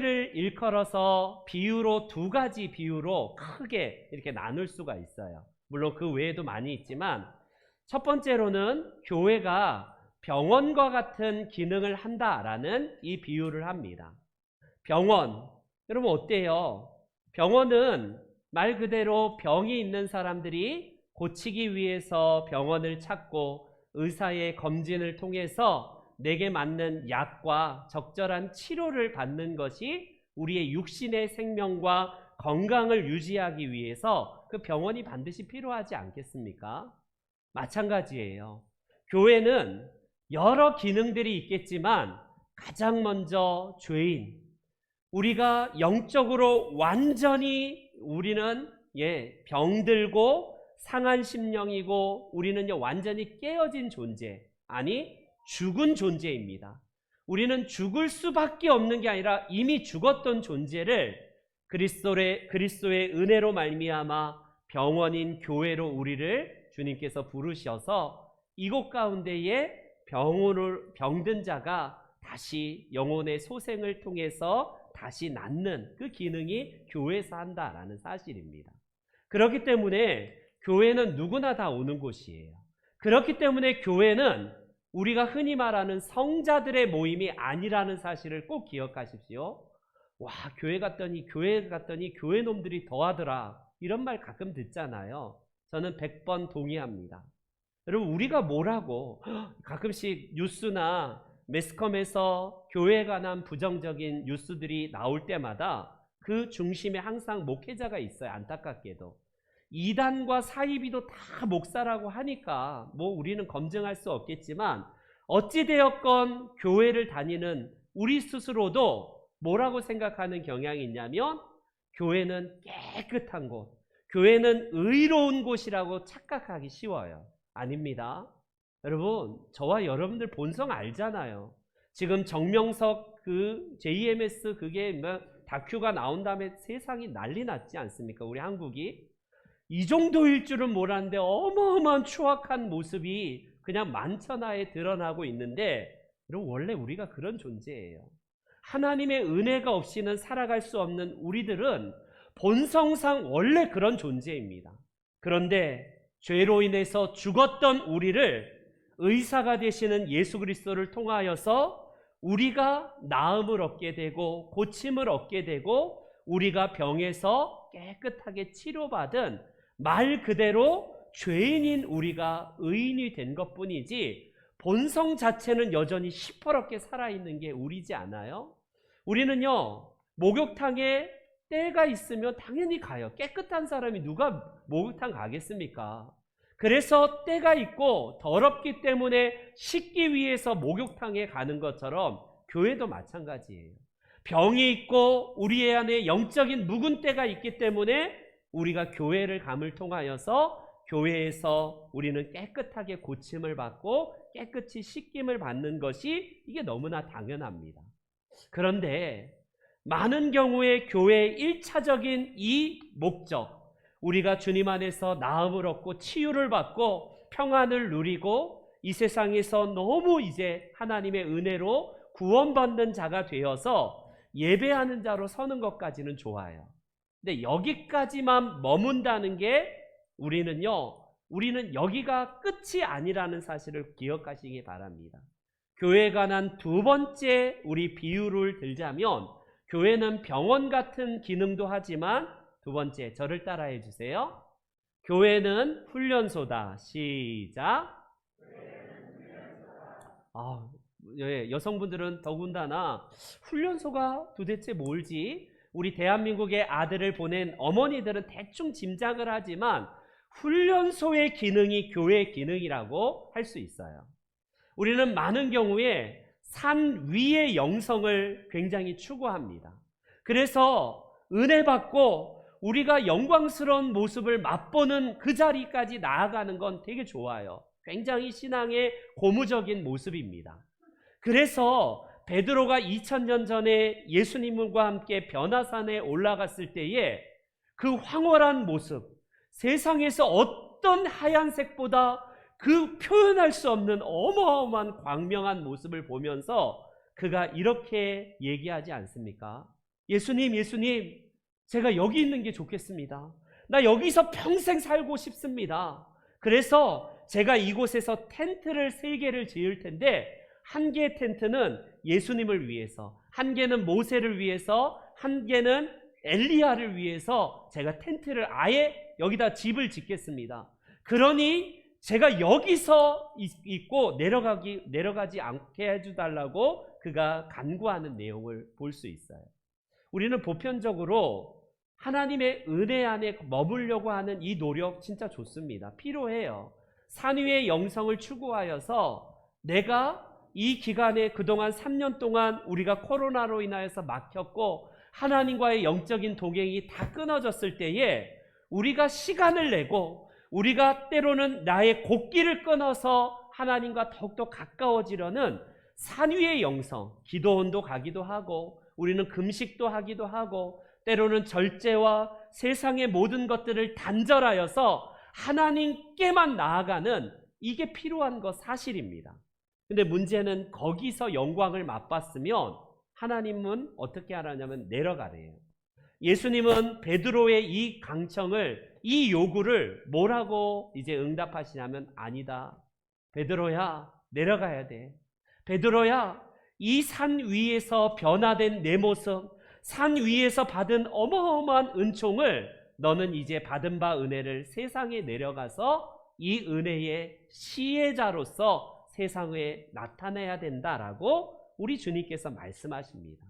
교회를 일컬어서 비유로 두 가지 비유로 크게 이렇게 나눌 수가 있어요. 물론 그 외에도 많이 있지만, 첫 번째로는 교회가 병원과 같은 기능을 한다라는 이 비유를 합니다. 병원, 여러분 어때요? 병원은 말 그대로 병이 있는 사람들이 고치기 위해서 병원을 찾고 의사의 검진을 통해서 내게 맞는 약과 적절한 치료를 받는 것이 우리의 육신의 생명과 건강을 유지하기 위해서 그 병원이 반드시 필요하지 않겠습니까? 마찬가지예요. 교회는 여러 기능들이 있겠지만 가장 먼저 죄인, 우리가 영적으로 완전히 우리는 병들고 상한 심령이고 우리는 완전히 깨어진 존재, 아니 죽은 존재입니다. 우리는 죽을 수밖에 없는 게 아니라 이미 죽었던 존재를 그리스도의 은혜로 말미암아 병원인 교회로 우리를 주님께서 부르셔서 이곳 가운데에 병든 자가 다시 영혼의 소생을 통해서 다시 낫는 그 기능이 교회에서 한다라는 사실입니다. 그렇기 때문에 교회는 누구나 다 오는 곳이에요. 그렇기 때문에 교회는 우리가 흔히 말하는 성자들의 모임이 아니라는 사실을 꼭 기억하십시오. 와, 교회 갔더니 교회 놈들이 더하더라, 이런 말 가끔 듣잖아요. 저는 100번 동의합니다. 여러분, 우리가 뭐라고 가끔씩 뉴스나 매스컴에서 교회에 관한 부정적인 뉴스들이 나올 때마다 그 중심에 항상 목회자가 있어요. 안타깝게도 이단과 사이비도 다 목사라고 하니까 뭐 우리는 검증할 수 없겠지만, 어찌되었건 교회를 다니는 우리 스스로도 뭐라고 생각하는 경향이 있냐면, 교회는 깨끗한 곳, 교회는 의로운 곳이라고 착각하기 쉬워요. 아닙니다. 여러분, 저와 여러분들 본성 알잖아요. 지금 정명석 그 JMS 그게 다큐가 나온 다음에 세상이 난리 났지 않습니까? 우리 한국이 이 정도일 줄은 몰랐는데 어마어마한 추악한 모습이 그냥 만천하에 드러나고 있는데, 여러분, 원래 우리가 그런 존재예요. 하나님의 은혜가 없이는 살아갈 수 없는 우리들은 본성상 원래 그런 존재입니다. 그런데 죄로 인해서 죽었던 우리를 의사가 되시는 예수 그리스도를 통하여서 우리가 나음을 얻게 되고 고침을 얻게 되고 우리가 병에서 깨끗하게 치료받은, 말 그대로 죄인인 우리가 의인이 된 것뿐이지 본성 자체는 여전히 시퍼렇게 살아있는 게 우리지 않아요? 우리는요, 목욕탕에 때가 있으면 당연히 가요. 깨끗한 사람이 누가 목욕탕 가겠습니까? 그래서 때가 있고 더럽기 때문에 씻기 위해서 목욕탕에 가는 것처럼 교회도 마찬가지예요. 병이 있고 우리 안에 영적인 묵은 때가 있기 때문에 우리가 교회를 감을 통하여서 교회에서 우리는 깨끗하게 고침을 받고 깨끗이 씻김을 받는 것이 이게 너무나 당연합니다. 그런데 많은 경우에 교회의 1차적인 이 목적, 우리가 주님 안에서 나음을 얻고 치유를 받고 평안을 누리고 이 세상에서 너무 이제 하나님의 은혜로 구원받는 자가 되어서 예배하는 자로 서는 것까지는 좋아요. 근데 여기까지만 머문다는 게 우리는 여기가 끝이 아니라는 사실을 기억하시기 바랍니다. 교회에 관한 두 번째 우리 비유를 들자면, 교회는 병원 같은 기능도 하지만 두 번째, 저를 따라해 주세요. 교회는 훈련소다. 시작. 여성분들은 더군다나 훈련소가 도대체 뭘지, 우리 대한민국의 아들을 보낸 어머니들은 대충 짐작을 하지만 훈련소의 기능이 교회의 기능이라고 할 수 있어요. 우리는 많은 경우에 산 위의 영성을 굉장히 추구합니다. 그래서 은혜 받고 우리가 영광스러운 모습을 맛보는 그 자리까지 나아가는 건 되게 좋아요. 굉장히 신앙의 고무적인 모습입니다. 그래서 베드로가 2000년 전에 예수님과 함께 변화산에 올라갔을 때에 그 황홀한 모습, 세상에서 어떤 하얀색보다 그 표현할 수 없는 어마어마한 광명한 모습을 보면서 그가 이렇게 얘기하지 않습니까? 예수님, 예수님, 제가 여기 있는 게 좋겠습니다. 나 여기서 평생 살고 싶습니다. 그래서 제가 이곳에서 텐트를 3개를 지을 텐데, 한 개의 텐트는 예수님을 위해서, 한 개는 모세를 위해서, 한 개는 엘리야를 위해서 제가 텐트를 아예 여기다 집을 짓겠습니다. 그러니 제가 여기서 있고 내려가지 않게 해주달라고 그가 간구하는 내용을 볼 수 있어요. 우리는 보편적으로 하나님의 은혜 안에 머물려고 하는 이 노력 진짜 좋습니다. 필요해요. 산 위의 영성을 추구하여서 내가 이 기간에 그동안 3년 동안 우리가 코로나로 인하여서 막혔고 하나님과의 영적인 동행이 다 끊어졌을 때에 우리가 시간을 내고 우리가 때로는 나의 곡기를 끊어서 하나님과 더욱더 가까워지려는 산 위의 영성, 기도원도 가기도 하고 우리는 금식도 하기도 하고 때로는 절제와 세상의 모든 것들을 단절하여서 하나님께만 나아가는 이게 필요한 것 사실입니다. 근데 문제는 거기서 영광을 맛봤으면 하나님은 어떻게 하라냐면 내려가래요. 예수님은 베드로의 이 강청을, 이 요구를 뭐라고 이제 응답하시냐면 아니다. 베드로야, 내려가야 돼. 베드로야, 이 산 위에서 변화된 내 모습, 산 위에서 받은 어마어마한 은총을 너는 이제 받은 바 은혜를 세상에 내려가서 이 은혜의 시혜자로서 세상에 나타내야 된다라고 우리 주님께서 말씀하십니다.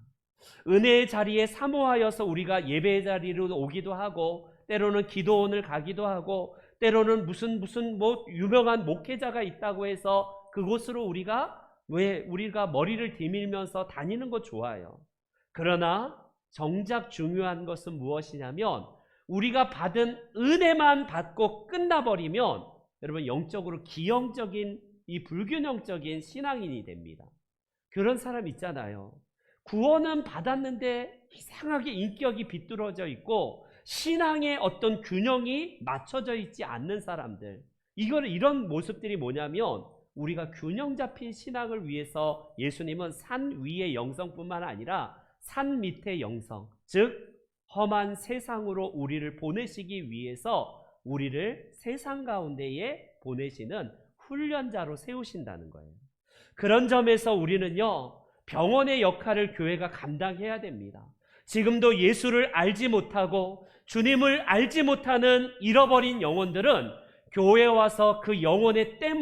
은혜의 자리에 사모하여서 우리가 예배의 자리로 오기도 하고 때로는 기도원을 가기도 하고 때로는 무슨 유명한 목회자가 있다고 해서 그곳으로 우리가 머리를 디밀면서 다니는 거 좋아요. 그러나 정작 중요한 것은 무엇이냐면 우리가 받은 은혜만 받고 끝나버리면 여러분 영적으로 기형적인 이 불균형적인 신앙인이 됩니다. 그런 사람 있잖아요. 구원은 받았는데 이상하게 인격이 비뚤어져 있고 신앙의 어떤 균형이 맞춰져 있지 않는 사람들. 이런 모습들이 뭐냐면 우리가 균형 잡힌 신앙을 위해서 예수님은 산 위의 영성뿐만 아니라 산 밑의 영성, 즉 험한 세상으로 우리를 보내시기 위해서 우리를 세상 가운데에 보내시는 훈련자로 세우신다는 거예요. 그런 점에서 우리는요, 병원의 역할을 교회가 감당해야 됩니다. 지금도 예수를 알지 못하고 주님을 알지 못하는 잃어버린 영혼들은 교회에 와서 그 영혼의 때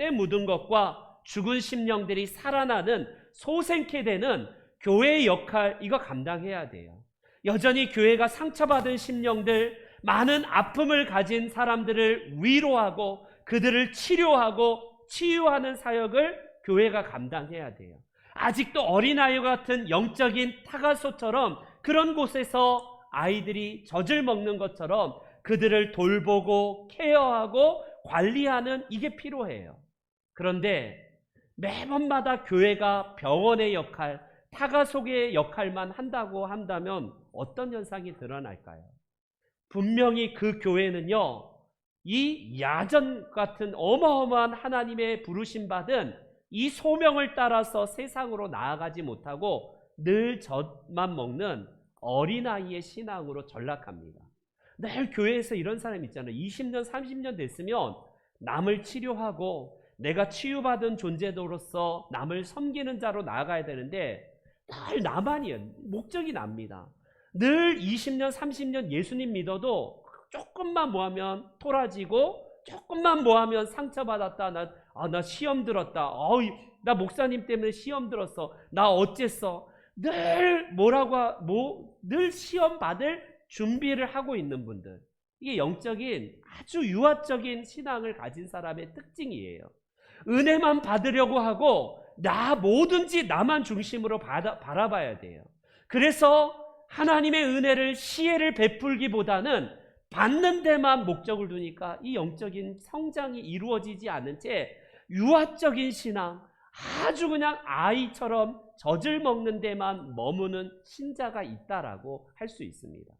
묻은 것과 죽은 심령들이 살아나는 소생케 되는 교회의 역할, 이거 감당해야 돼요. 여전히 교회가 상처받은 심령들, 많은 아픔을 가진 사람들을 위로하고 그들을 치료하고 치유하는 사역을 교회가 감당해야 돼요. 아직도 어린아이 같은 영적인 타가소처럼 그런 곳에서 아이들이 젖을 먹는 것처럼 그들을 돌보고 케어하고 관리하는 이게 필요해요. 그런데 매번마다 교회가 병원의 역할, 타가속의 역할만 한다고 한다면 어떤 현상이 드러날까요? 분명히 그 교회는요, 이 야전 같은 어마어마한 하나님의 부르심 받은 이 소명을 따라서 세상으로 나아가지 못하고 늘 젖만 먹는 어린아이의 신앙으로 전락합니다. 늘 교회에서 이런 사람 있잖아요. 20년, 30년 됐으면 남을 치료하고 내가 치유받은 존재로서 남을 섬기는 자로 나아가야 되는데 늘 나만이에요. 목적이 납니다. 늘 20년, 30년 예수님 믿어도 조금만 뭐하면 토라지고 조금만 뭐하면 상처받았다. 나 시험 들었다. 나 목사님 때문에 시험 들었어. 나 어쨌어. 늘 늘 시험 받을 준비를 하고 있는 분들. 이게 영적인 아주 유아적인 신앙을 가진 사람의 특징이에요. 은혜만 받으려고 하고 뭐든지 나만 중심으로 바라봐야 돼요. 그래서 하나님의 은혜를 시혜를 베풀기보다는 받는 데만 목적을 두니까 이 영적인 성장이 이루어지지 않은 채 유아적인 신앙, 아주 그냥 아이처럼 젖을 먹는 데만 머무는 신자가 있다라고 할 수 있습니다.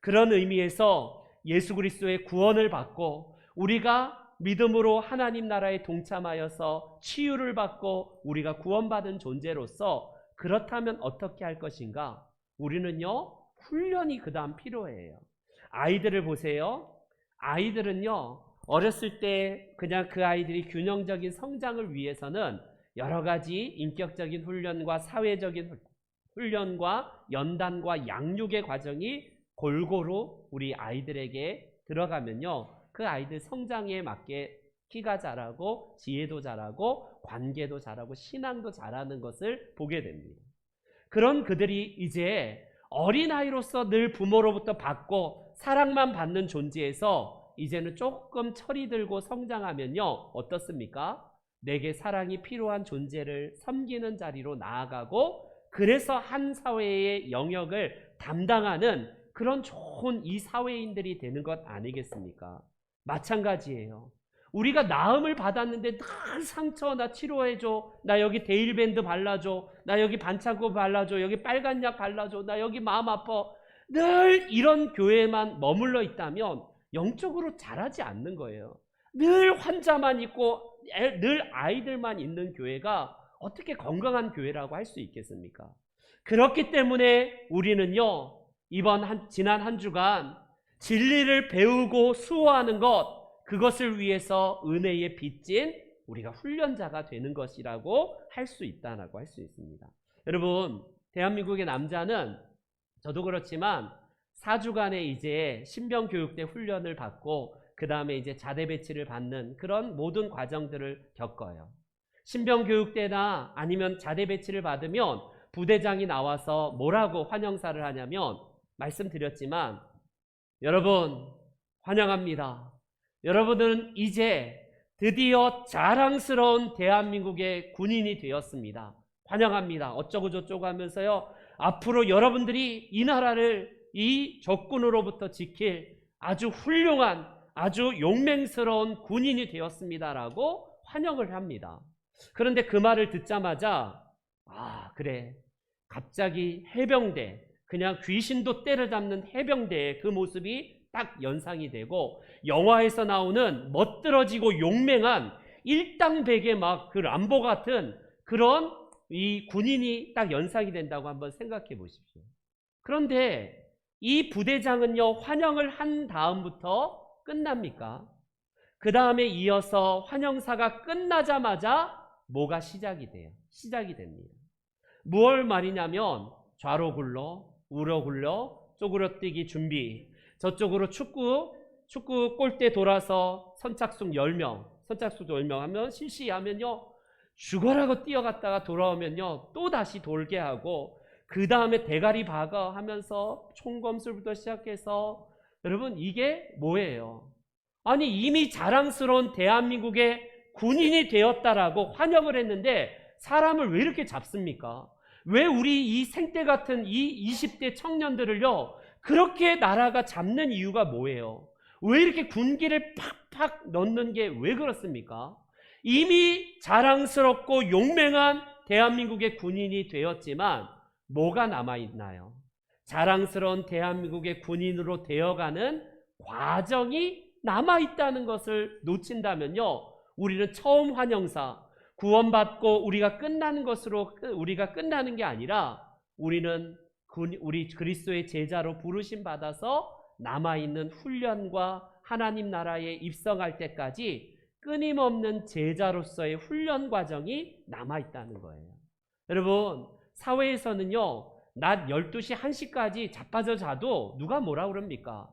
그런 의미에서 예수 그리스도의 구원을 받고 우리가 믿음으로 하나님 나라에 동참하여서 치유를 받고 우리가 구원받은 존재로서 그렇다면 어떻게 할 것인가? 우리는요, 훈련이 그 다음 필요해요. 아이들을 보세요. 아이들은요, 어렸을 때 그냥 그 아이들이 균형적인 성장을 위해서는 여러 가지 인격적인 훈련과 사회적인 훈련과 연단과 양육의 과정이 골고루 우리 아이들에게 들어가면요, 그 아이들 성장에 맞게 키가 자라고 지혜도 자라고 관계도 자라고 신앙도 자라는 것을 보게 됩니다. 그런 그들이 이제 어린아이로서 늘 부모로부터 받고 사랑만 받는 존재에서 이제는 조금 철이 들고 성장하면요, 어떻습니까? 내게 사랑이 필요한 존재를 섬기는 자리로 나아가고, 그래서 한 사회의 영역을 담당하는 그런 좋은 이 사회인들이 되는 것 아니겠습니까? 마찬가지예요. 우리가 나음을 받았는데 늘 상처 나 치료해줘, 나 여기 데일밴드 발라줘, 나 여기 반창고 발라줘, 여기 빨간 약 발라줘, 나 여기 마음 아파, 늘 이런 교회만 머물러 있다면 영적으로 자라지 않는 거예요. 늘 환자만 있고 늘 아이들만 있는 교회가 어떻게 건강한 교회라고 할 수 있겠습니까? 그렇기 때문에 우리는요, 지난 한 주간 진리를 배우고 수호하는 것, 그것을 위해서 은혜의 빚진 우리가 훈련자가 되는 것이라고 할 수 있다라고 할 수 있습니다. 여러분, 대한민국의 남자는 저도 그렇지만 4주간의 이제 신병교육대 훈련을 받고 그 다음에 이제 자대 배치를 받는 그런 모든 과정들을 겪어요. 신병교육대나 아니면 자대 배치를 받으면 부대장이 나와서 뭐라고 환영사를 하냐면, 말씀드렸지만 여러분 환영합니다. 여러분은 이제 드디어 자랑스러운 대한민국의 군인이 되었습니다. 환영합니다. 어쩌고 저쩌고 하면서요, 앞으로 여러분들이 이 나라를 이 적군으로부터 지킬 아주 훌륭한, 아주 용맹스러운 군인이 되었습니다라고 환영을 합니다. 그런데 그 말을 듣자마자 그래, 갑자기 해병대, 그냥 귀신도 때려잡는 해병대의 그 모습이 딱 연상이 되고, 영화에서 나오는 멋들어지고 용맹한 일당백의 막 그 람보 같은 그런 이 군인이 딱 연상이 된다고 한번 생각해 보십시오. 그런데 이 부대장은요, 환영을 한 다음부터 끝납니까? 그 다음에 이어서 환영사가 끝나자마자 뭐가 시작이 돼요? 시작이 됩니다. 무얼 말이냐면, 좌로 굴러 우로 굴러 쪼그러뜨기 준비, 저쪽으로 축구 골대 돌아서 선착순 10명 하면 실시하면요, 죽어라고 뛰어갔다가 돌아오면요 또 다시 돌게 하고, 그 다음에 대가리 박아 하면서 총검술부터 시작해서, 여러분 이게 뭐예요? 아니, 이미 자랑스러운 대한민국의 군인이 되었다라고 환영을 했는데 사람을 왜 이렇게 잡습니까? 왜 우리 이 생때 같은 이 20대 청년들을요 그렇게 나라가 잡는 이유가 뭐예요? 왜 이렇게 군기를 팍팍 넣는 게 왜 그렇습니까? 이미 자랑스럽고 용맹한 대한민국의 군인이 되었지만 뭐가 남아있나요? 자랑스러운 대한민국의 군인으로 되어가는 과정이 남아있다는 것을 놓친다면요, 우리는 처음 환영사, 구원받고 우리가 끝나는 것으로 우리가 끝나는 게 아니라, 우리는 우리 그리스도의 제자로 부르심 받아서 남아있는 훈련과 하나님 나라에 입성할 때까지 끊임없는 제자로서의 훈련 과정이 남아있다는 거예요. 여러분, 사회에서는요, 낮 12시, 1시까지 자빠져 자도 누가 뭐라 그럽니까?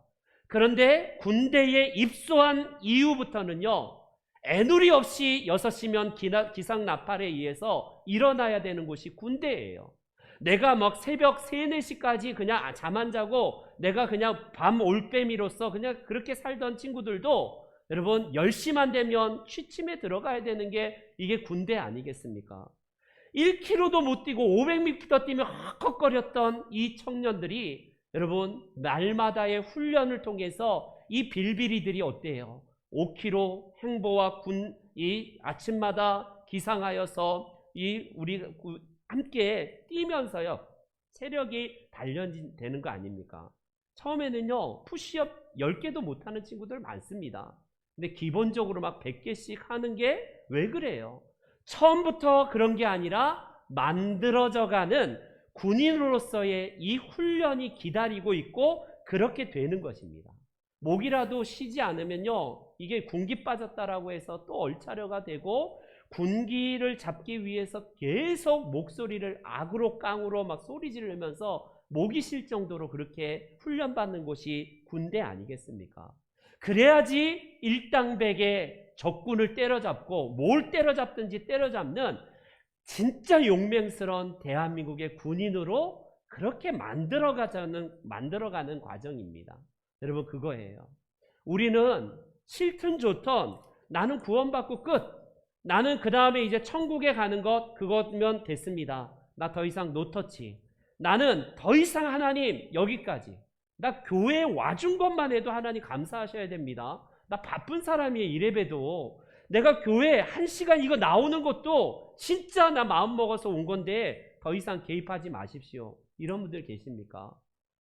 그런데 군대에 입소한 이후부터는요, 애누리 없이 6시면 기상나팔에 의해서 일어나야 되는 곳이 군대예요. 내가 막 새벽 3, 4시까지 그냥 잠 안 자고 내가 그냥 밤 올빼미로서 그냥 그렇게 살던 친구들도 여러분 10시만 되면 취침에 들어가야 되는 게 이게 군대 아니겠습니까? 1km도 못 뛰고 500m 뛰며 헉헉거렸던 이 청년들이 여러분 날마다의 훈련을 통해서 이 빌비리들이 어때요? 5km 행보와 이 아침마다 기상하여서 우리 함께 뛰면서요 체력이 단련되는 거 아닙니까? 처음에는요 푸시업 10개도 못하는 친구들 많습니다. 근데 기본적으로 막 100개씩 하는 게 왜 그래요? 처음부터 그런 게 아니라 만들어져가는 군인으로서의 이 훈련이 기다리고 있고 그렇게 되는 것입니다. 목이라도 쉬지 않으면요, 이게 군기 빠졌다라고 해서 또 얼차려가 되고 군기를 잡기 위해서 계속 목소리를 악으로 깡으로 막 소리 지르면서 목이 쉴 정도로 그렇게 훈련받는 곳이 군대 아니겠습니까? 그래야지 일당백에 적군을 때려잡고 뭘 때려잡든지 때려잡는 진짜 용맹스러운 대한민국의 군인으로 그렇게 만들어가는 과정입니다. 여러분, 그거예요. 우리는 싫든 좋든 나는 구원받고 끝. 나는 그 다음에 이제 천국에 가는 것, 그거면 됐습니다. 나 더 이상 노터치. 나는 더 이상 하나님 여기까지. 나 교회에 와준 것만 해도 하나님 감사하셔야 됩니다. 나 바쁜 사람이에요. 이래봬도 내가 교회 1시간 이거 나오는 것도 진짜 나 마음 먹어서 온 건데 더 이상 개입하지 마십시오. 이런 분들 계십니까?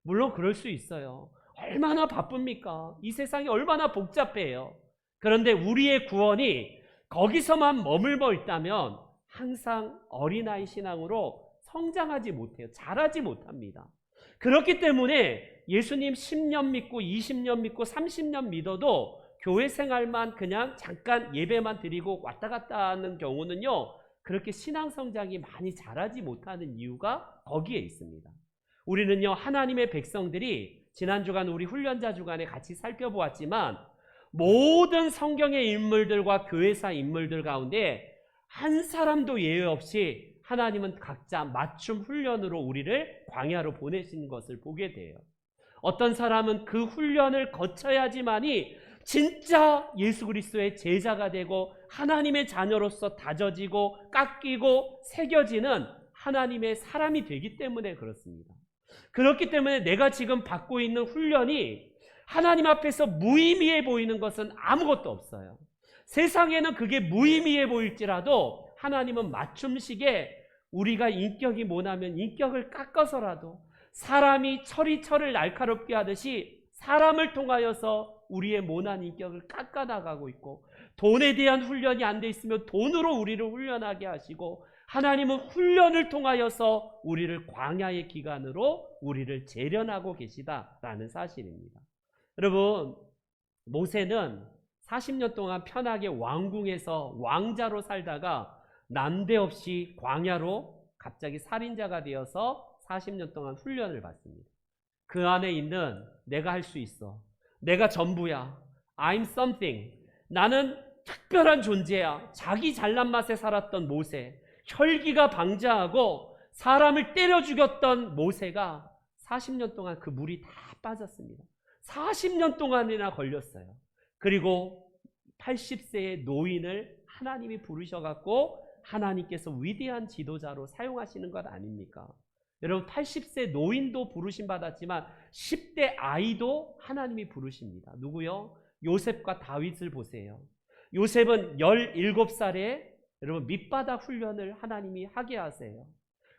물론 그럴 수 있어요. 얼마나 바쁩니까? 이 세상이 얼마나 복잡해요. 그런데 우리의 구원이 거기서만 머물러 있다면 항상 어린아이 신앙으로 성장하지 못해요. 자라지 못합니다. 그렇기 때문에 예수님 10년 믿고 20년 믿고 30년 믿어도 교회 생활만 그냥 잠깐 예배만 드리고 왔다 갔다 하는 경우는요, 그렇게 신앙 성장이 많이 자라지 못하는 이유가 거기에 있습니다. 우리는요, 하나님의 백성들이 지난 주간 우리 훈련자 주간에 같이 살펴보았지만 모든 성경의 인물들과 교회사 인물들 가운데 한 사람도 예외 없이 하나님은 각자 맞춤 훈련으로 우리를 광야로 보내신 것을 보게 돼요. 어떤 사람은 그 훈련을 거쳐야지만이 진짜 예수 그리스도의 제자가 되고 하나님의 자녀로서 다져지고 깎이고 새겨지는 하나님의 사람이 되기 때문에 그렇습니다. 그렇기 때문에 내가 지금 받고 있는 훈련이 하나님 앞에서 무의미해 보이는 것은 아무것도 없어요. 세상에는 그게 무의미해 보일지라도 하나님은 맞춤식에 우리가 인격이 모나면 인격을 깎아서라도 사람이 철이 날카롭게 하듯이 사람을 통하여서 우리의 모난 인격을 깎아나가고 있고, 돈에 대한 훈련이 안 돼 있으면 돈으로 우리를 훈련하게 하시고, 하나님은 훈련을 통하여서 우리를 광야의 기간으로 우리를 재련하고 계시다라는 사실입니다. 여러분, 모세는 40년 동안 편하게 왕궁에서 왕자로 살다가 난데없이 광야로 갑자기 살인자가 되어서 40년 동안 훈련을 받습니다. 그 안에 있는 내가 할 수 있어, 내가 전부야, I'm something, 나는 특별한 존재야, 자기 잘난 맛에 살았던 모세, 혈기가 방자하고 사람을 때려 죽였던 모세가 40년 동안 그 물이 다 빠졌습니다. 40년 동안이나 걸렸어요. 그리고 80세의 노인을 하나님이 부르셔갖고 하나님께서 위대한 지도자로 사용하시는 것 아닙니까? 여러분, 80세 노인도 부르심 받았지만 10대 아이도 하나님이 부르십니다. 누구요? 요셉과 다윗을 보세요. 요셉은 17살에 여러분 밑바닥 훈련을 하나님이 하게 하세요.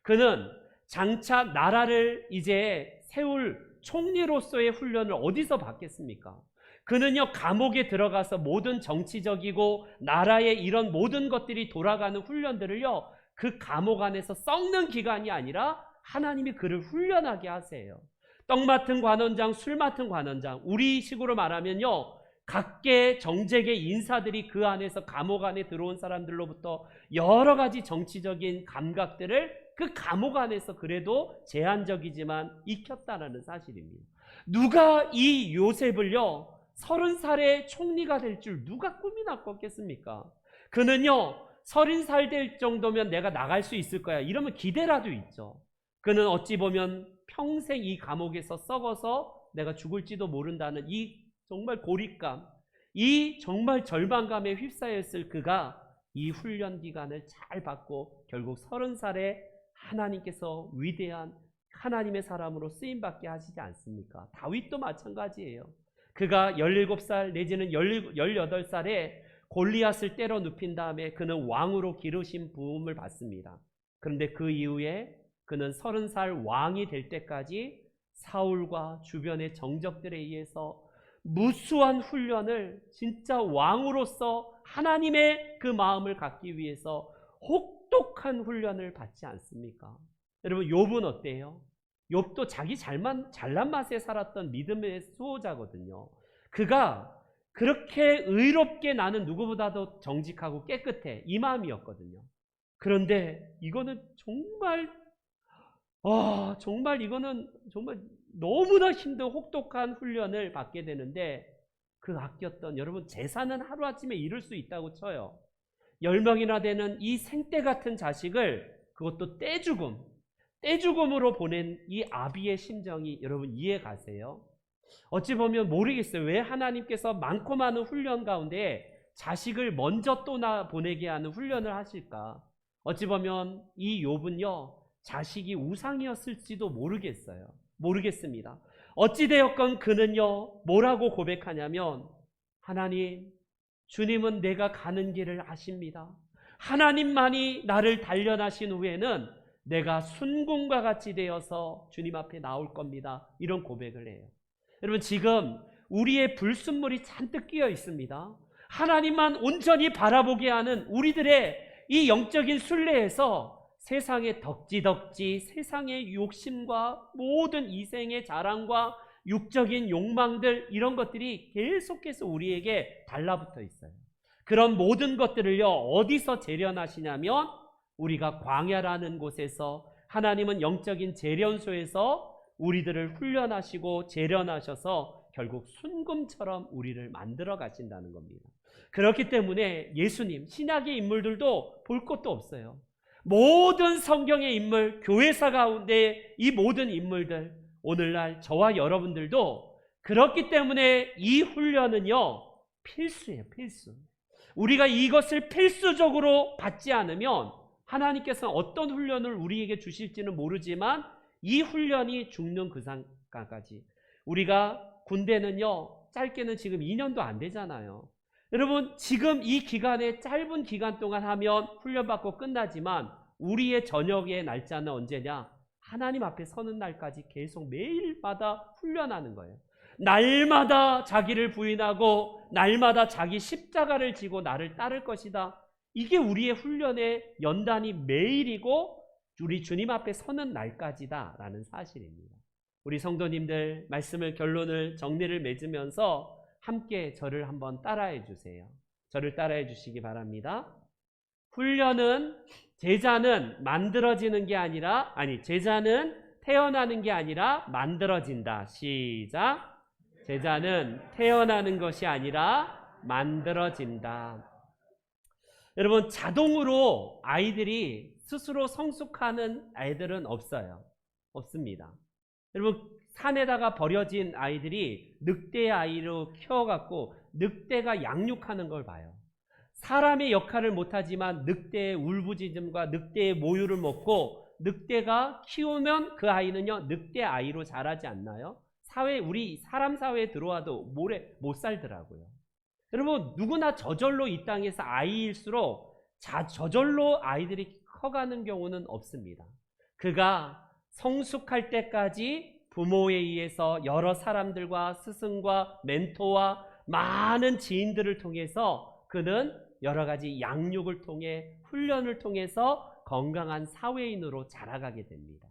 그는 장차 나라를 이제 세울 총리로서의 훈련을 어디서 받겠습니까? 그는요, 감옥에 들어가서 모든 정치적이고 나라의 이런 모든 것들이 돌아가는 훈련들을요, 그 감옥 안에서 썩는 기간이 아니라 하나님이 그를 훈련하게 하세요. 떡 맡은 관원장, 술 맡은 관원장, 우리 식으로 말하면요, 각계 정재계 인사들이 그 안에서 감옥 안에 들어온 사람들로부터 여러 가지 정치적인 감각들을 그 감옥 안에서 그래도 제한적이지만 익혔다라는 사실입니다. 누가 이 요셉을요, 30살에 총리가 될 줄 누가 꿈이나 꿨겠습니까? 그는요, 30살 될 정도면 내가 나갈 수 있을 거야, 이러면 기대라도 있죠. 그는 어찌 보면 평생 이 감옥에서 썩어서 내가 죽을지도 모른다는 이 정말 고립감, 이 정말 절망감에 휩싸였을 그가 이 훈련 기간을 잘 받고 결국 30살에 하나님께서 위대한 하나님의 사람으로 쓰임받게 하시지 않습니까? 다윗도 마찬가지예요. 그가 17살 내지는 18살에 골리앗을 때려 눕힌 다음에 그는 왕으로 기르심 부음을 받습니다. 그런데 그 이후에 그는 30살 왕이 될 때까지 사울과 주변의 정적들에 의해서 무수한 훈련을, 진짜 왕으로서 하나님의 그 마음을 갖기 위해서 혹독한 훈련을 받지 않습니까? 여러분 욥은 어때요? 욥도 자기 잘난 맛에 살았던 믿음의 수호자거든요. 그가 그렇게 의롭게 나는 누구보다도 정직하고 깨끗해 이 마음이었거든요. 그런데 이거는 정말 이거는 정말 너무나 힘든 혹독한 훈련을 받게 되는데 그 아꼈던 여러분 재산은 하루아침에 잃을 수 있다고 쳐요. 10명이나 되는 이 생떼 같은 자식을 그것도 떼죽음으로 보낸 이 아비의 심정이 여러분 이해 가세요? 어찌 보면 모르겠어요. 왜 하나님께서 많고 많은 훈련 가운데 자식을 먼저 떠나 보내게 하는 훈련을 하실까? 어찌 보면 이 욥은요 자식이 우상이었을지도 모르겠습니다. 어찌되었건 그는요 뭐라고 고백하냐면 하나님, 주님은 내가 가는 길을 아십니다. 하나님만이 나를 단련하신 후에는 내가 순금과 같이 되어서 주님 앞에 나올 겁니다. 이런 고백을 해요. 여러분 지금 우리의 불순물이 잔뜩 끼어 있습니다. 하나님만 온전히 바라보게 하는 우리들의 이 영적인 순례에서 세상의 덕지덕지, 세상의 욕심과 모든 이생의 자랑과 육적인 욕망들 이런 것들이 계속해서 우리에게 달라붙어 있어요. 그런 모든 것들을요 어디서 재련하시냐면 우리가 광야라는 곳에서 하나님은 영적인 재련소에서 우리들을 훈련하시고 재련하셔서 결국 순금처럼 우리를 만들어 가신다는 겁니다. 그렇기 때문에 예수님, 신약의 인물들도 볼 것도 없어요. 모든 성경의 인물, 교회사 가운데 이 모든 인물들, 오늘날 저와 여러분들도 그렇기 때문에 이 훈련은요 필수예요. 필수. 우리가 이것을 필수적으로 받지 않으면 하나님께서는 어떤 훈련을 우리에게 주실지는 모르지만 이 훈련이 죽는 그 상까지. 우리가 군대는요 짧게는 지금 2년도 안 되잖아요. 여러분 지금 이 기간에 짧은 기간 동안 하면 훈련받고 끝나지만 우리의 저녁의 날짜는 언제냐? 하나님 앞에 서는 날까지 계속 매일마다 훈련하는 거예요. 날마다 자기를 부인하고 날마다 자기 십자가를 지고 나를 따를 것이다. 이게 우리의 훈련의 연단이 매일이고 우리 주님 앞에 서는 날까지다 라는 사실입니다. 우리 성도님들 말씀을 결론을 정리를 맺으면서 함께 저를 한번 따라해 주세요. 저를 따라해 주시기 바랍니다. 훈련은 제자는 만들어지는 게 아니라 제자는 태어나는 게 아니라 만들어진다. 시작. 제자는 태어나는 것이 아니라 만들어진다. 여러분 자동으로 아이들이 스스로 성숙하는 아이들은 없습니다. 여러분 산에다가 버려진 아이들이 늑대의 아이로 키워갖고 늑대가 양육하는 걸 봐요. 사람의 역할을 못하지만 늑대의 울부짖음과 늑대의 모유를 먹고 늑대가 키우면 그 아이는요 늑대 아이로 자라지 않나요? 우리 사람 사회에 들어와도 못 살더라고요. 여러분 누구나 저절로 이 땅에서 아이일수록 저절로 아이들이 커가는 경우는 없습니다. 그가 성숙할 때까지 부모에 의해서 여러 사람들과 스승과 멘토와 많은 지인들을 통해서 그는 여러 가지 양육을 통해 훈련을 통해서 건강한 사회인으로 자라가게 됩니다.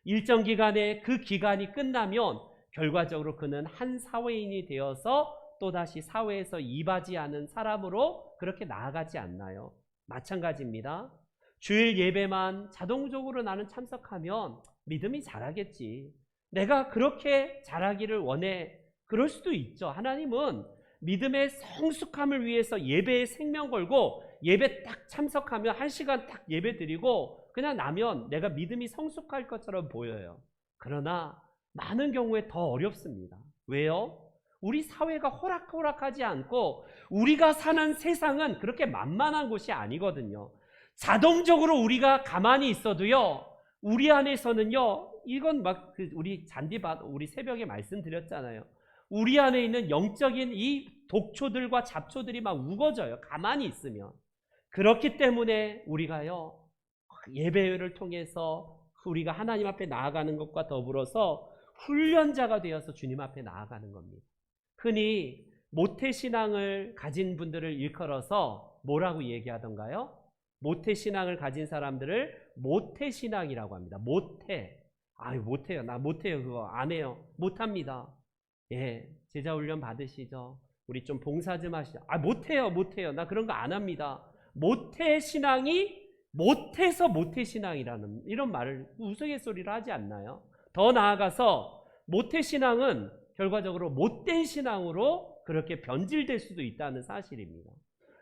일정 기간에 그 기간이 끝나면 결과적으로 그는 한 사회인이 되어서 또다시 사회에서 이바지하는 사람으로 그렇게 나아가지 않나요? 마찬가지입니다. 주일 예배만 자동적으로 나는 참석하면 믿음이 자라겠지. 내가 그렇게 자라기를 원해. 그럴 수도 있죠. 하나님은 믿음의 성숙함을 위해서 예배에 생명 걸고 예배 딱 참석하면 1시간 딱 예배 드리고 그냥 나면 내가 믿음이 성숙할 것처럼 보여요. 그러나 많은 경우에 더 어렵습니다. 왜요? 우리 사회가 호락호락하지 않고 우리가 사는 세상은 그렇게 만만한 곳이 아니거든요. 자동적으로 우리가 가만히 있어도요 우리 안에서는요 이건 우리 잔디밭 우리 새벽에 말씀드렸잖아요. 우리 안에 있는 영적인 이 독초들과 잡초들이 막 우거져요. 가만히 있으면. 그렇기 때문에 우리가요 예배를 통해서 우리가 하나님 앞에 나아가는 것과 더불어서 훈련자가 되어서 주님 앞에 나아가는 겁니다. 흔히 모태신앙을 가진 분들을 일컬어서 뭐라고 얘기하던가요? 모태신앙을 가진 사람들을 모태신앙이라고 합니다. 모태. 아유, 못해요. 나 못해요. 그거 안 해요. 못합니다. 예, 제자훈련 받으시죠. 우리 좀 봉사 좀 하시죠. 아, 못해요. 나 그런 거 안 합니다. 모태신앙이 못해서 모태신앙이라는 이런 말을 우스갯소리를 하지 않나요? 더 나아가서 모태신앙은 결과적으로 못된 신앙으로 그렇게 변질될 수도 있다는 사실입니다.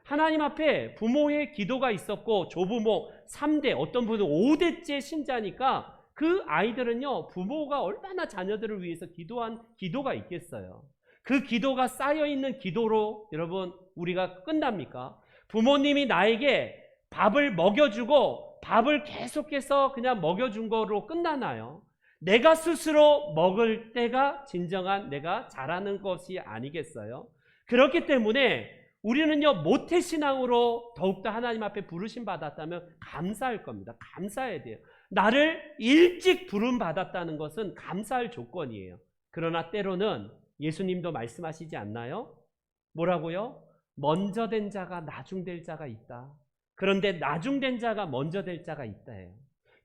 하나님 앞에 부모의 기도가 있었고 조부모 3대, 어떤 분은 5대째 신자니까 그 아이들은요, 부모가 얼마나 자녀들을 위해서 기도한 기도가 있겠어요. 그 기도가 쌓여있는 기도로 여러분 우리가 끝납니까? 부모님이 나에게 밥을 먹여주고 밥을 계속해서 그냥 먹여준 거로 끝나나요? 내가 스스로 먹을 때가 진정한 내가 잘하는 것이 아니겠어요? 그렇기 때문에 우리는요, 모태신앙으로 더욱더 하나님 앞에 부르심 받았다면 감사할 겁니다. 감사해야 돼요. 나를 일찍 부름 받았다는 것은 감사할 조건이에요. 그러나 때로는 예수님도 말씀하시지 않나요? 뭐라고요? 먼저 된 자가 나중 될 자가 있다. 그런데 나중 된 자가 먼저 될 자가 있다 해요.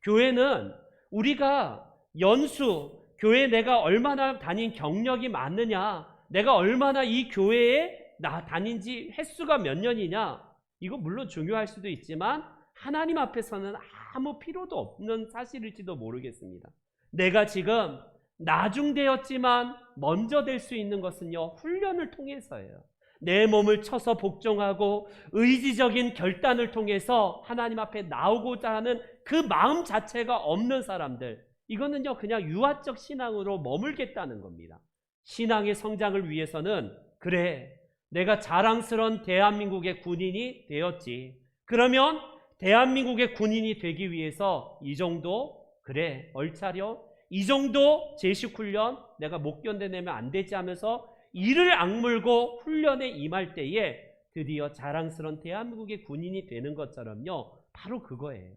교회는 우리가 연수, 교회 내가 얼마나 다닌 경력이 많느냐, 내가 얼마나 이 교회에 다닌 지 횟수가 몇 년이냐, 이거 물론 중요할 수도 있지만 하나님 앞에서는 아무 필요도 없는 사실일지도 모르겠습니다. 내가 지금 나중되었지만 먼저 될 수 있는 것은요, 훈련을 통해서예요. 내 몸을 쳐서 복종하고 의지적인 결단을 통해서 하나님 앞에 나오고자 하는 그 마음 자체가 없는 사람들, 이거는요 그냥 유아적 신앙으로 머물겠다는 겁니다. 신앙의 성장을 위해서는 그래, 내가 자랑스러운 대한민국의 군인이 되었지. 그러면 대한민국의 군인이 되기 위해서 이 정도, 그래, 얼차려, 이 정도 제식훈련 내가 못 견뎌내면 안 되지 하면서 이를 악물고 훈련에 임할 때에 드디어 자랑스러운 대한민국의 군인이 되는 것처럼요, 바로 그거예요.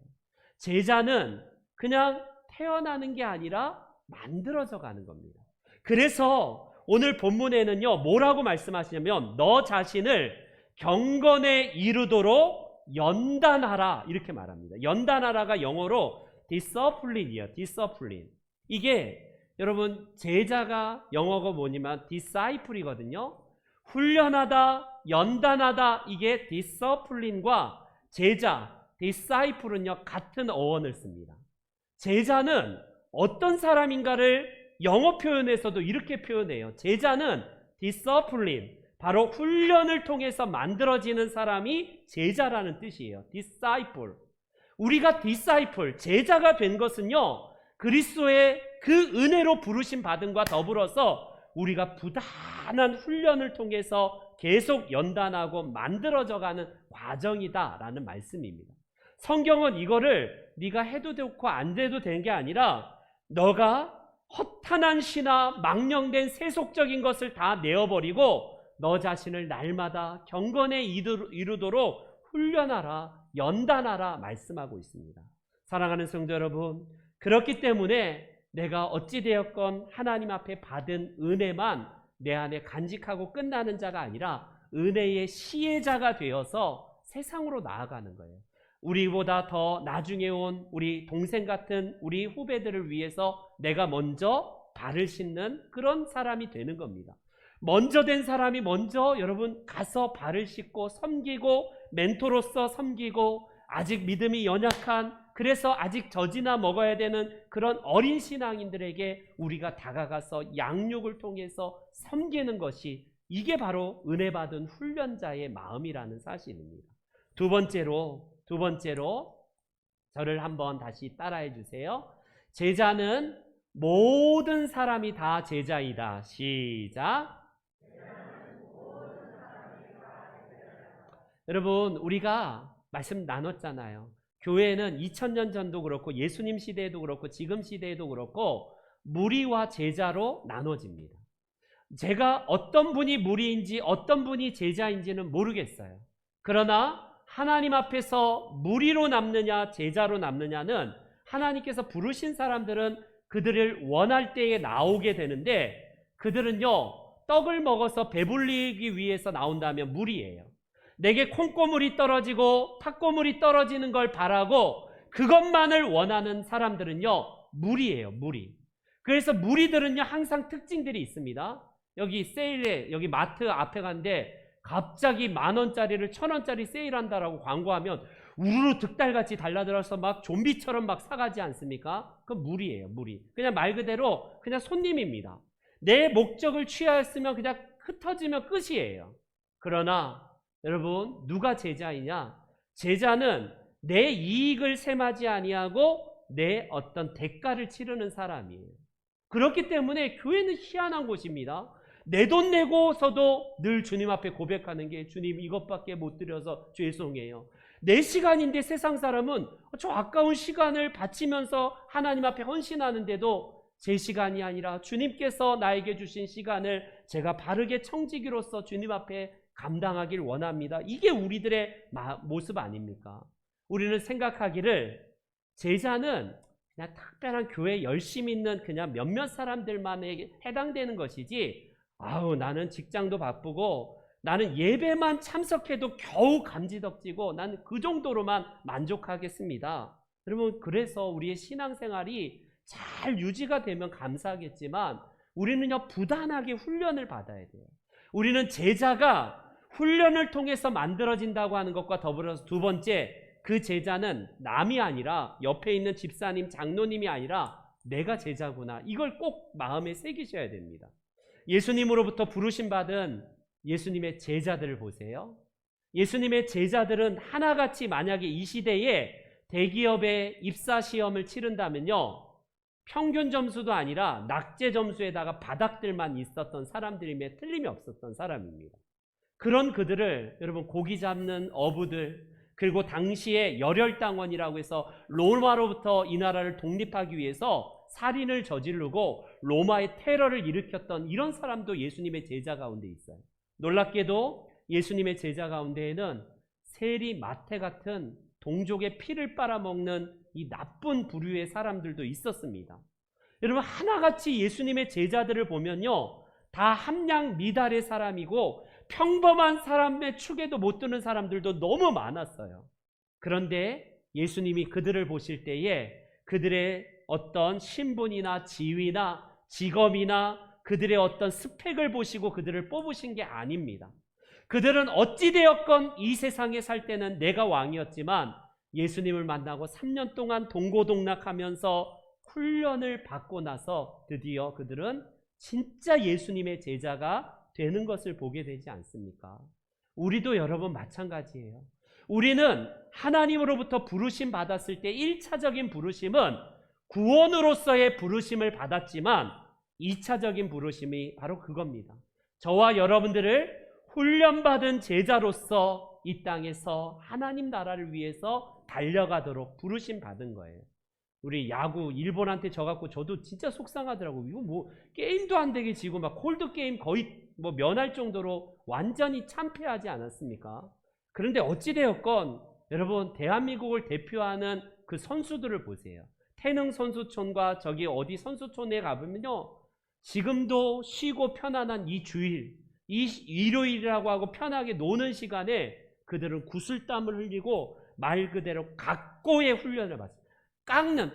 제자는 그냥 태어나는 게 아니라 만들어져 가는 겁니다. 그래서 오늘 본문에는요, 뭐라고 말씀하시냐면 너 자신을 경건에 이르도록 연단하라, 이렇게 말합니다. 연단하라가 영어로 discipline이에요. discipline. 이게 여러분 제자가 영어가 뭐냐면 disciple이거든요. 훈련하다, 연단하다, 이게 discipline과 제자, disciple은요 같은 어원을 씁니다. 제자는 어떤 사람인가를 영어 표현에서도 이렇게 표현해요. 제자는 discipline, 바로 훈련을 통해서 만들어지는 사람이 제자라는 뜻이에요. disciple. 우리가 disciple, 제자가 된 것은요, 그리스도의 그 은혜로 부르심 받음과 더불어서 우리가 부단한 훈련을 통해서 계속 연단하고 만들어져가는 과정이다라는 말씀입니다. 성경은 이거를 네가 해도 되고 안 돼도 되는 게 아니라 너가 허탄한 시나 망령된 세속적인 것을 다 내어버리고 너 자신을 날마다 경건에 이르도록 훈련하라, 연단하라 말씀하고 있습니다. 사랑하는 성도 여러분, 그렇기 때문에 내가 어찌되었건 하나님 앞에 받은 은혜만 내 안에 간직하고 끝나는 자가 아니라 은혜의 시혜자가 되어서 세상으로 나아가는 거예요. 우리보다 더 나중에 온 우리 동생 같은 우리 후배들을 위해서 내가 먼저 발을 씻는 그런 사람이 되는 겁니다. 먼저 된 사람이 먼저 여러분 가서 발을 씻고 섬기고 멘토로서 섬기고, 아직 믿음이 연약한, 그래서 아직 젖이나 먹어야 되는 그런 어린 신앙인들에게 우리가 다가가서 양육을 통해서 섬기는 것이, 이게 바로 은혜 받은 훈련자의 마음이라는 사실입니다. 두 번째로 저를 한번 다시 따라해 주세요. 제자는 모든 사람이 다 제자이다. 시작. 여러분, 우리가 말씀 나눴잖아요. 교회는 2000년 전도 그렇고 예수님 시대에도 그렇고 지금 시대에도 그렇고 무리와 제자로 나눠집니다. 제가 어떤 분이 무리인지 어떤 분이 제자인지는 모르겠어요. 그러나 하나님 앞에서 무리로 남느냐 제자로 남느냐는 하나님께서 부르신 사람들은 그들을 원할 때에 나오게 되는데, 그들은요 떡을 먹어서 배불리기 위해서 나온다면 무리예요. 내게 콩고물이 떨어지고 팥고물이 떨어지는 걸 바라고 그것만을 원하는 사람들은요, 무리예요, 무리. 그래서 무리들은요, 항상 특징들이 있습니다. 여기 세일에, 여기 마트 앞에 갔는데 갑자기 10,000원짜리를 1,000원짜리 세일한다라고 광고하면 우르르 득달같이 달라들어서 막 좀비처럼 막 사가지 않습니까? 그건 무리예요, 무리. 그냥 말 그대로 그냥 손님입니다. 내 목적을 취하였으면 그냥 흩어지면 끝이에요. 그러나 여러분, 누가 제자이냐? 제자는 내 이익을 셈하지 아니하고 내 어떤 대가를 치르는 사람이에요. 그렇기 때문에 교회는 희한한 곳입니다. 내 돈 내고서도 늘 주님 앞에 고백하는 게, 주님 이것밖에 못 드려서 죄송해요. 내 시간인데 세상 사람은 저 아까운 시간을 바치면서 하나님 앞에 헌신하는데도 제 시간이 아니라 주님께서 나에게 주신 시간을 제가 바르게 청지기로서 주님 앞에 감당하길 원합니다. 이게 우리들의 모습 아닙니까? 우리는 생각하기를 제자는 그냥 특별한 교회 열심히 있는 그냥 몇몇 사람들만에 해당되는 것이지, 아우 나는 직장도 바쁘고 나는 예배만 참석해도 겨우 감지덕지고 나는 그 정도로만 만족하겠습니다. 여러분, 그래서 우리의 신앙생활이 잘 유지가 되면 감사하겠지만 우리는요, 부단하게 훈련을 받아야 돼요. 우리는 제자가 훈련을 통해서 만들어진다고 하는 것과 더불어서 두 번째, 그 제자는 남이 아니라 옆에 있는 집사님, 장로님이 아니라 내가 제자구나. 이걸 꼭 마음에 새기셔야 됩니다. 예수님으로부터 부르심 받은 예수님의 제자들을 보세요. 예수님의 제자들은 하나같이 만약에 이 시대에 대기업의 입사 시험을 치른다면요, 평균 점수도 아니라 낙제 점수에다가 바닥들만 있었던 사람들임에 틀림이 없었던 사람입니다. 그런 그들을 여러분, 고기 잡는 어부들, 그리고 당시에 열혈당원이라고 해서 로마로부터 이 나라를 독립하기 위해서 살인을 저지르고 로마의 테러를 일으켰던 이런 사람도 예수님의 제자 가운데 있어요. 놀랍게도 예수님의 제자 가운데에는 세리, 마태 같은 동족의 피를 빨아먹는 이 나쁜 부류의 사람들도 있었습니다. 여러분, 하나같이 예수님의 제자들을 보면요, 다 함량 미달의 사람이고 평범한 사람의 축에도 못 드는 사람들도 너무 많았어요. 그런데 예수님이 그들을 보실 때에 그들의 어떤 신분이나 지위나 직업이나 그들의 어떤 스펙을 보시고 그들을 뽑으신 게 아닙니다. 그들은 어찌되었건 이 세상에 살 때는 내가 왕이었지만 예수님을 만나고 3년 동안 동고동락하면서 훈련을 받고 나서 드디어 그들은 진짜 예수님의 제자가 되는 것을 보게 되지 않습니까? 우리도 여러분 마찬가지예요. 우리는 하나님으로부터 부르심 받았을 때 1차적인 부르심은 구원으로서의 부르심을 받았지만 2차적인 부르심이 바로 그겁니다. 저와 여러분들을 훈련받은 제자로서 이 땅에서 하나님 나라를 위해서 달려가도록 부르심 받은 거예요. 우리 야구 일본한테 져갖고 저도 진짜 속상하더라고요. 이거 뭐 게임도 안 되게 지고 막 콜드 게임 거의 뭐 면할 정도로 완전히 참패하지 않았습니까? 그런데 어찌되었건 여러분, 대한민국을 대표하는 그 선수들을 보세요. 태릉 선수촌과 저기 어디 선수촌에 가보면요, 지금도 쉬고 편안한 이 주일, 이 일요일이라고 하고 편하게 노는 시간에 그들은 구슬땀을 흘리고 말 그대로 각고의 훈련을 받습니다.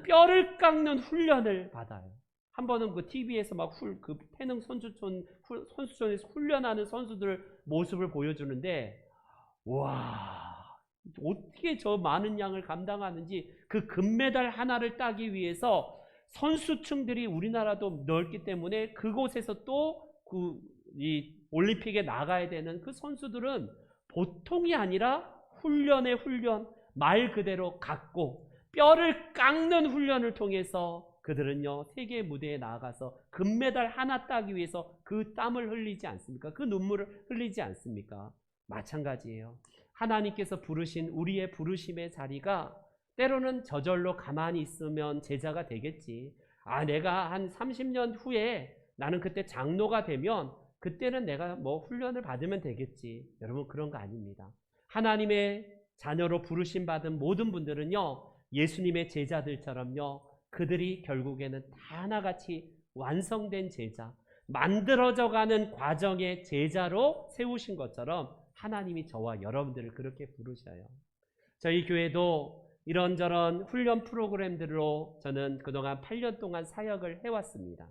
뼈를 깎는 훈련을 받아요. 한 번은 그 TV에서 막 그 태릉 선수촌에서 훈련하는 선수들 모습을 보여주는데, 와, 어떻게 저 많은 양을 감당하는지, 그 금메달 하나를 따기 위해서 선수층들이 우리나라도 넓기 때문에 그곳에서 또 이 올림픽에 나가야 되는 그 선수들은 보통이 아니라 훈련의 훈련, 말 그대로 갖고 뼈를 깎는 훈련을 통해서 그들은요, 세계 무대에 나아가서 금메달 하나 따기 위해서 그 땀을 흘리지 않습니까? 그 눈물을 흘리지 않습니까? 마찬가지예요. 하나님께서 부르신 우리의 부르심의 자리가 때로는 저절로 가만히 있으면 제자가 되겠지. 내가 한 30년 후에 나는 그때 장로가 되면 그때는 내가 뭐 훈련을 받으면 되겠지. 여러분, 그런 거 아닙니다. 하나님의 자녀로 부르심 받은 모든 분들은요, 예수님의 제자들처럼요, 그들이 결국에는 다 하나같이 완성된 제자, 만들어져가는 과정의 제자로 세우신 것처럼 하나님이 저와 여러분들을 그렇게 부르셔요. 저희 교회도 이런저런 훈련 프로그램들로 저는 그동안 8년 동안 사역을 해왔습니다.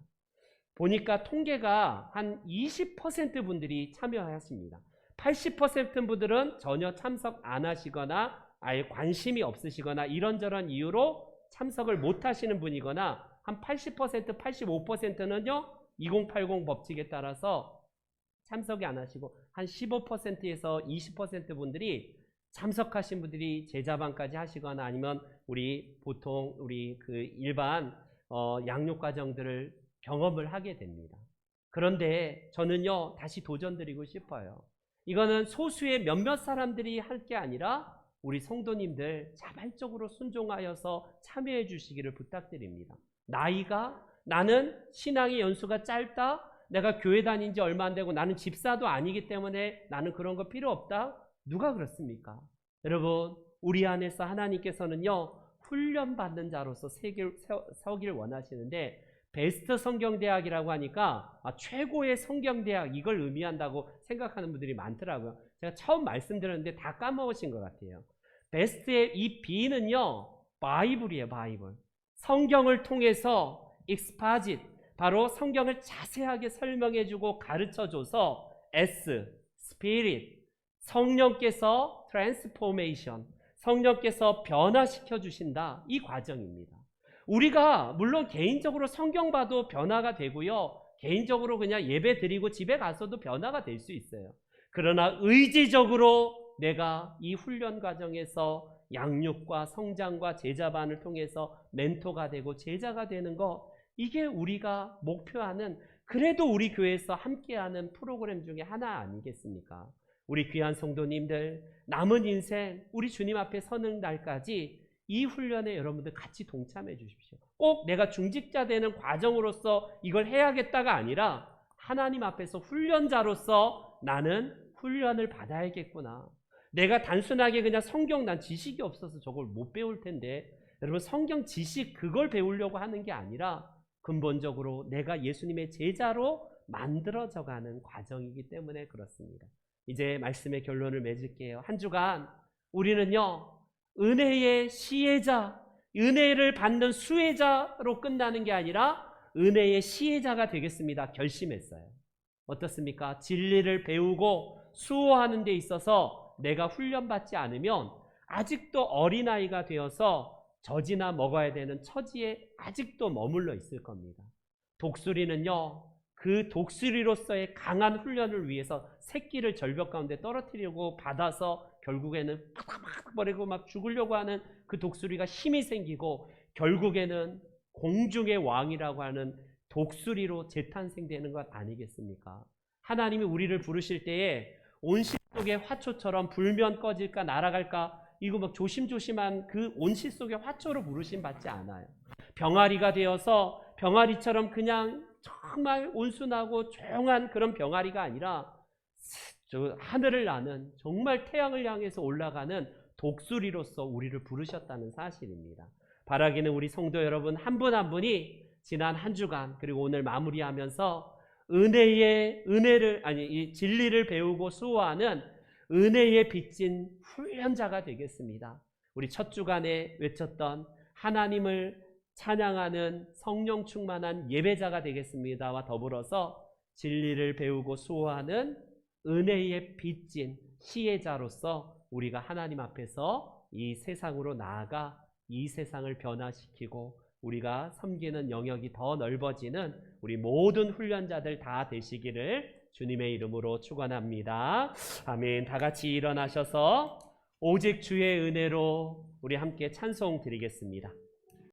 보니까 통계가 한 20% 분들이 참여하십니다. 80% 분들은 전혀 참석 안 하시거나 아예 관심이 없으시거나 이런저런 이유로 참석을 못 하시는 분이거나 한 80%, 85%는요 2080 법칙에 따라서 참석이 안 하시고 한 15%에서 20% 분들이 참석하신 분들이 제자반까지 하시거나 아니면 우리 보통 우리 그 일반 양육 과정들을 경험을 하게 됩니다. 그런데 저는요 다시 도전드리고 싶어요. 이거는 소수의 몇몇 사람들이 할 게 아니라 우리 성도님들 자발적으로 순종하여서 참여해 주시기를 부탁드립니다. 나는 신앙의 연수가 짧다, 내가 교회 다닌 지 얼마 안 되고 나는 집사도 아니기 때문에 나는 그런 거 필요 없다. 누가 그렇습니까? 여러분, 우리 안에서 하나님께서는요 훈련받는 자로서 서길 원하시는데, 베스트 성경대학이라고 하니까 최고의 성경대학 이걸 의미한다고 생각하는 분들이 많더라고요. 제가 처음 말씀드렸는데 다 까먹으신 것 같아요. 베스트의 이 B는요 바이블이에요. 바이블. 성경을 통해서 exposit, 바로 성경을 자세하게 설명해주고 가르쳐줘서 S, Spirit, 성령께서 transformation, 성령께서 변화시켜 주신다. 이 과정입니다. 우리가 물론 개인적으로 성경 봐도 변화가 되고요, 개인적으로 그냥 예배 드리고 집에 가서도 변화가 될 수 있어요. 그러나 의지적으로 내가 이 훈련 과정에서 양육과 성장과 제자반을 통해서 멘토가 되고 제자가 되는 거, 이게 우리가 목표하는, 그래도 우리 교회에서 함께하는 프로그램 중에 하나 아니겠습니까? 우리 귀한 성도님들, 남은 인생 우리 주님 앞에 서는 날까지 이 훈련에 여러분들 같이 동참해 주십시오. 꼭 내가 중직자 되는 과정으로서 이걸 해야겠다가 아니라 하나님 앞에서 훈련자로서 나는 훈련을 받아야겠구나. 내가 단순하게 그냥 성경, 난 지식이 없어서 저걸 못 배울 텐데, 여러분 성경 지식 그걸 배우려고 하는 게 아니라 근본적으로 내가 예수님의 제자로 만들어져가는 과정이기 때문에 그렇습니다. 이제 말씀의 결론을 맺을게요. 한 주간 우리는요 은혜의 시혜자, 은혜를 받는 수혜자로 끝나는 게 아니라 은혜의 시혜자가 되겠습니다. 결심했어요. 어떻습니까? 진리를 배우고 수호하는 데 있어서 내가 훈련받지 않으면 아직도 어린아이가 되어서 젖이나 먹어야 되는 처지에 아직도 머물러 있을 겁니다. 독수리는요 그 독수리로서의 강한 훈련을 위해서 새끼를 절벽 가운데 떨어뜨리려고 받아서 결국에는 팍팍 버리고 막 죽으려고 하는 그 독수리가 힘이 생기고 결국에는 공중의 왕이라고 하는 독수리로 재탄생되는 것 아니겠습니까? 하나님이 우리를 부르실 때에 온실 속의 화초처럼 불면 꺼질까 날아갈까 이거 막 조심조심한 그 온실 속의 화초로 부르심 받지 않아요. 병아리가 되어서 병아리처럼 그냥 정말 온순하고 조용한 그런 병아리가 아니라 저 하늘을 나는 정말 태양을 향해서 올라가는 독수리로서 우리를 부르셨다는 사실입니다. 바라기는 우리 성도 여러분 한 분 한 분이 지난 한 주간 그리고 오늘 마무리하면서 이 진리를 배우고 수호하는 은혜의 빚진 훈련자가 되겠습니다. 우리 첫 주간에 외쳤던 하나님을 찬양하는 성령 충만한 예배자가 되겠습니다와 더불어서 진리를 배우고 수호하는 은혜의 빚진 시혜자로서 우리가 하나님 앞에서 이 세상으로 나아가 이 세상을 변화시키고 우리가 섬기는 영역이 더 넓어지는 우리 모든 훈련자들 다 되시기를 주님의 이름으로 축원합니다. 아멘. 다 같이 일어나셔서 오직 주의 은혜로 우리 함께 찬송 드리겠습니다.